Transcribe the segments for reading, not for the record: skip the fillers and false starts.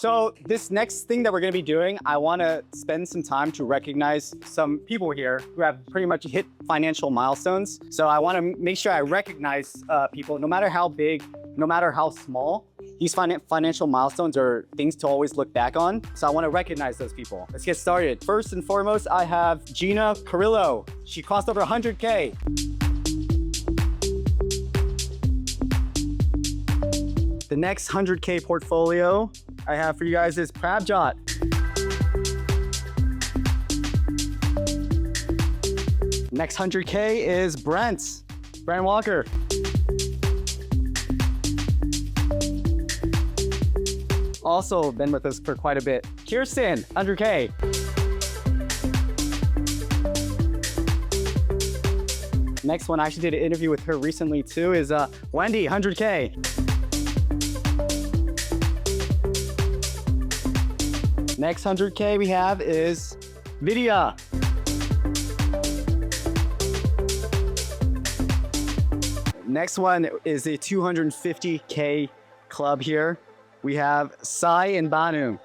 So this next thing that we're going to be doing, I want to spend some time to recognize some people here who have pretty much hit financial milestones. So I want to make sure I recognize people, no matter how big, no matter how small. These financial milestones are things to always look back on. So I want to recognize those people. Let's get started. First and foremost, I have Gina Carrillo. She crossed over 100K. The next 100K portfolio I have for you guys is Prabjot. Next 100K is Brent Walker. Also been with us for quite a bit. Kirsten, 100K. Next one, I actually did an interview with her recently too, is Wendy, 100K. Next 100K we have is Vidya. Next one is a 250K club here. We have Sai and Banu.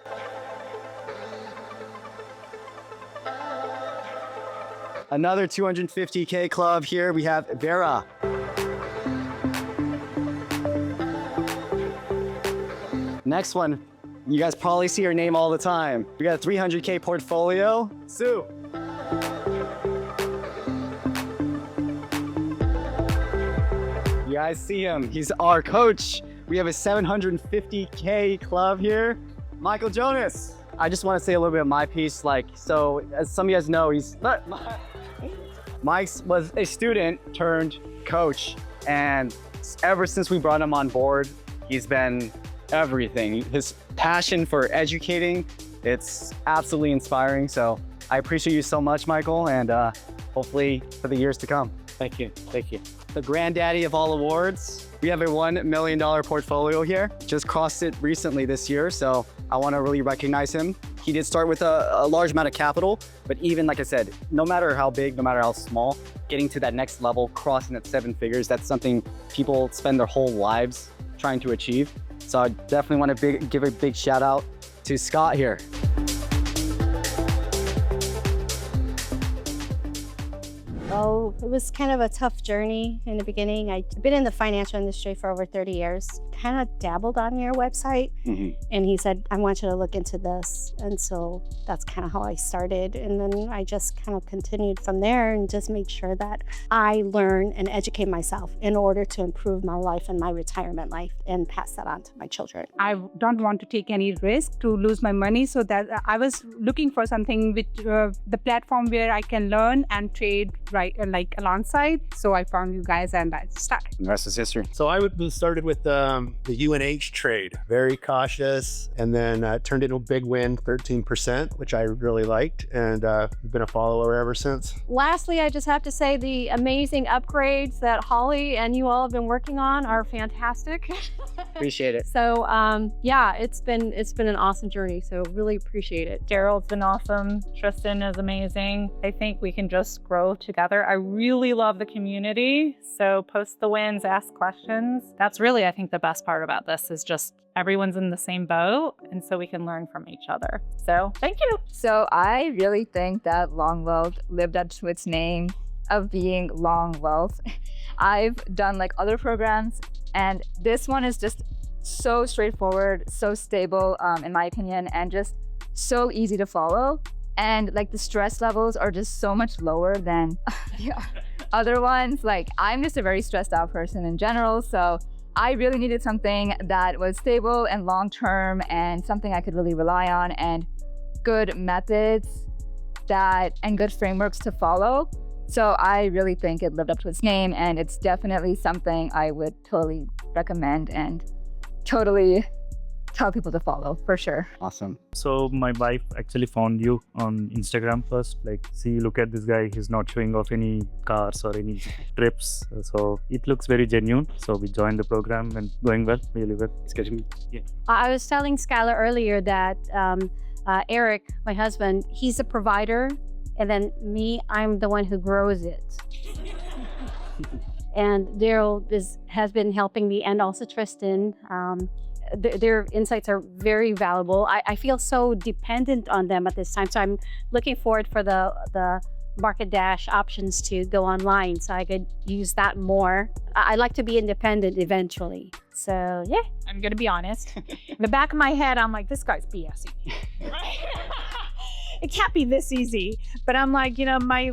Another 250K club here. We have Vera. Next one, you guys probably see her name all the time. We got a 300K portfolio. Sue. You guys see him. He's our coach. We have a 750K club here. Michael Jonas. I just want to say a little bit of my piece. So as some of you guys know, Mike was a student turned coach. And ever since we brought him on board, he's been everything. His passion for educating, it's absolutely inspiring. So I appreciate you so much, Michael, and hopefully for the years to come. Thank you. Thank you. The granddaddy of all awards. We have a $1 million portfolio here. Just crossed it recently this year, so I want to really recognize him. He did start with a large amount of capital, but even like I said, no matter how big, no matter how small, getting to that next level, crossing at 7 figures, that's something people spend their whole lives trying to achieve. So I definitely want to give a big shout out to Scott here. Oh, it was kind of a tough journey in the beginning. I've been in the financial industry for over 30 years. Kind of dabbled on your website. And he said, I want you to look into this. And so that's kind of how I started. And then I just kind of continued from there and just made sure that I learn and educate myself in order to improve my life and my retirement life and pass that on to my children. I don't want to take any risk to lose my money. So that I was looking for something with the platform where I can learn and trade like alongside. So I found you guys and I started. The rest is history. So I started with the UNH trade, very cautious, and then turned into a big win, 13%, which I really liked, and been a follower ever since. Lastly, I just have to say the amazing upgrades that Holly and you all have been working on are fantastic. Appreciate it. So yeah, it's been an awesome journey. So really appreciate it. Daryl's been awesome. Tristan is amazing. I think we can just grow together. I really love the community. So post the wins, ask questions. That's really, I think, the best part about this is just everyone's in the same boat. And so we can learn from each other. So thank you. So I really think that Long Wealth lived up to its name of being Long Wealth. I've done like other programs, and this one is just so straightforward, so stable, in my opinion, and just so easy to follow. And like the stress levels are just so much lower than the other ones. Like I'm just a very stressed out person in general. So I really needed something that was stable and long-term and something I could really rely on, and good methods and good frameworks to follow. So I really think it lived up to its name, and it's definitely something I would totally recommend and totally tell people to follow, for sure. Awesome. So my wife actually found you on Instagram first. Like, see, look at this guy. He's not showing off any cars or any trips. So it looks very genuine. So we joined the program and going well, really well. It's getting, yeah. I was telling Skylar earlier that Eric, my husband, he's a provider. And then me, I'm the one who grows it. And Daryl has been helping me, and also Tristan. their insights are very valuable. I feel so dependent on them at this time. So I'm looking forward for the Market Dash options to go online so I could use that more. I like to be independent eventually. So yeah. I'm gonna be honest. In the back of my head, I'm like, this guy's BSing. It can't be this easy. But I'm like, my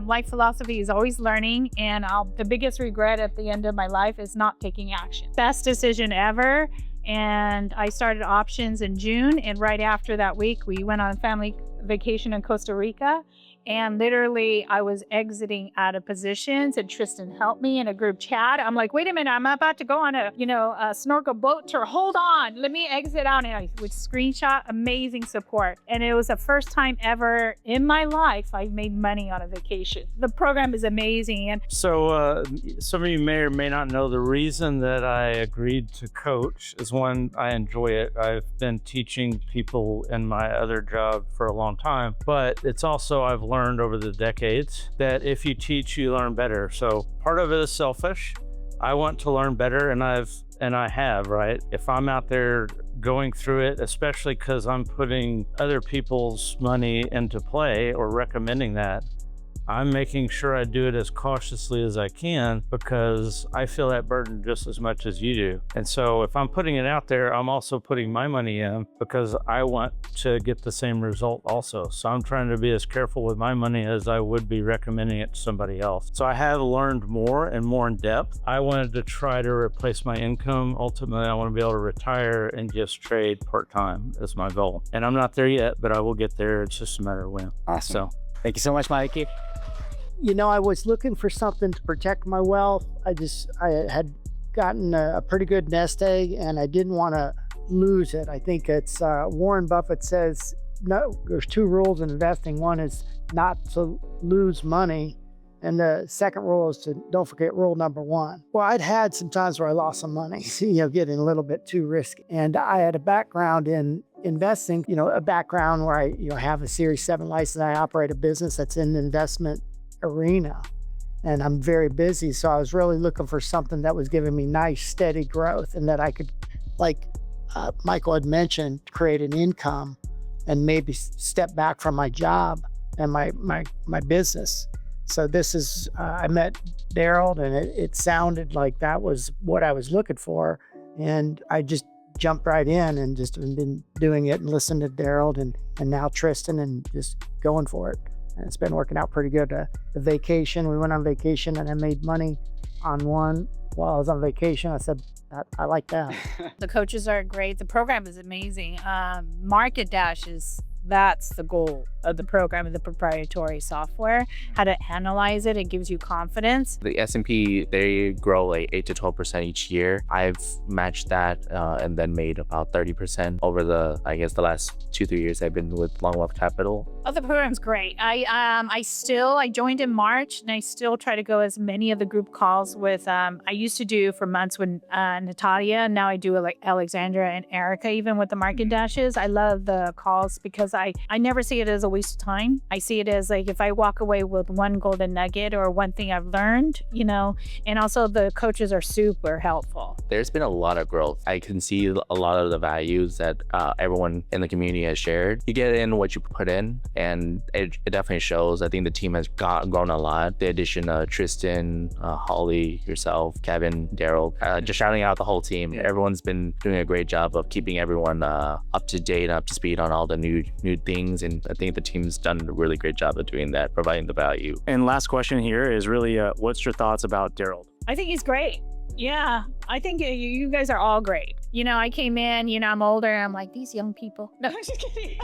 life philosophy is always learning, and the biggest regret at the end of my life is not taking action. Best decision ever. And I started options in June, and right after that week, we went on a family vacation in Costa Rica. And literally, I was exiting out of positions, and Tristan helped me in a group chat. I'm like, wait a minute, I'm about to go on a snorkel boat tour. Hold on, let me exit out. And I would screenshot, amazing support. And it was the first time ever in my life I made money on a vacation. The program is amazing. And so some of you may or may not know the reason that I agreed to coach is one, I enjoy it. I've been teaching people in my other job for a long time, but it's also I've learned over the decades that if you teach, you learn better. So part of it is selfish. I want to learn better, and I have, right? If I'm out there going through it, especially because I'm putting other people's money into play or recommending that, I'm making sure I do it as cautiously as I can because I feel that burden just as much as you do. And so if I'm putting it out there, I'm also putting my money in because I want to get the same result also. So I'm trying to be as careful with my money as I would be recommending it to somebody else. So I have learned more and more in depth. I wanted to try to replace my income. Ultimately, I want to be able to retire and just trade part-time is my goal. And I'm not there yet, but I will get there. It's just a matter of when. Awesome. So Thank you so much, Mikey. I was looking for something to protect my wealth. I had gotten a pretty good nest egg, and I didn't want to lose it. I think it's Warren Buffett says, no, there's two rules in investing. One is not to lose money, and the second rule is to don't forget rule number one. Well, I'd had some times where I lost some money, getting a little bit too risky. And I had a background in investing, a background where I have a Series 7 license. I operate a business that's in the investment arena, and I'm very busy. So I was really looking for something that was giving me nice, steady growth, and that I could, like Michael had mentioned, create an income and maybe step back from my job and my business. So this is, I met Daryl, and it sounded like that was what I was looking for. And I just jumped right in and just been doing it and listened to Daryl and now Tristan and just going for it. And it's been working out pretty good. The vacation, we went on vacation and I made money on one while I was on vacation. I said, I like that. the coaches are great. The program is amazing. Market Dash that's the goal of the program, of the proprietary software. How to analyze it gives you confidence. The S&P, they grow like 8 to 12% each year. I've matched that and then made about 30% over the last 2-3 years I've been with Long Wealth Capital. Oh, the program's great. I joined in March, and I still try to go as many of the group calls with, I used to do for months with Natalia, and now I do like Alexandra and Erica, even with the Market Dashes. I love the calls because I never see it as a waste of time. I see it as like if I walk away with one golden nugget or one thing I've learned, and also the coaches are super helpful. There's been a lot of growth. I can see a lot of the values that everyone in the community has shared. You get in what you put in, and it definitely shows. I think the team has grown a lot. The addition of Tristan, Holly, yourself, Kevin, Daryl, just shouting out the whole team. Everyone's been doing a great job of keeping everyone up to date, up to speed on all the new things, and I think the team's done a really great job of doing that, providing the value. And last question here is really, what's your thoughts about Daryl? I think he's great. Yeah, I think you guys are all great. I came in, I'm older, I'm like, these young people. No, I'm just kidding.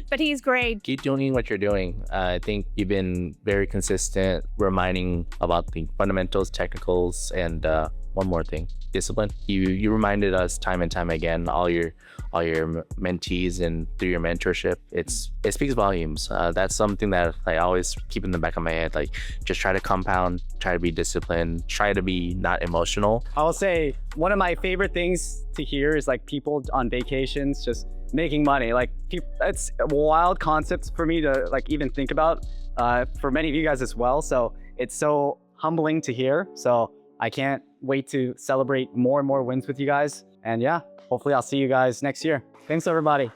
But he's great. Keep doing what you're doing. I think you've been very consistent, reminding about the fundamentals, technicals, and one more thing, discipline. You reminded us time and time again, all your mentees and through your mentorship, it speaks volumes. That's something that I always keep in the back of my head, like just try to compound, try to be disciplined, try to be not emotional. I will say one of my favorite things to hear is like people on vacations just making money. Like it's a wild concept for me to like even think about, for many of you guys as well. So it's so humbling to hear. So I can't wait to celebrate more and more wins with you guys. And yeah, hopefully I'll see you guys next year. Thanks, everybody.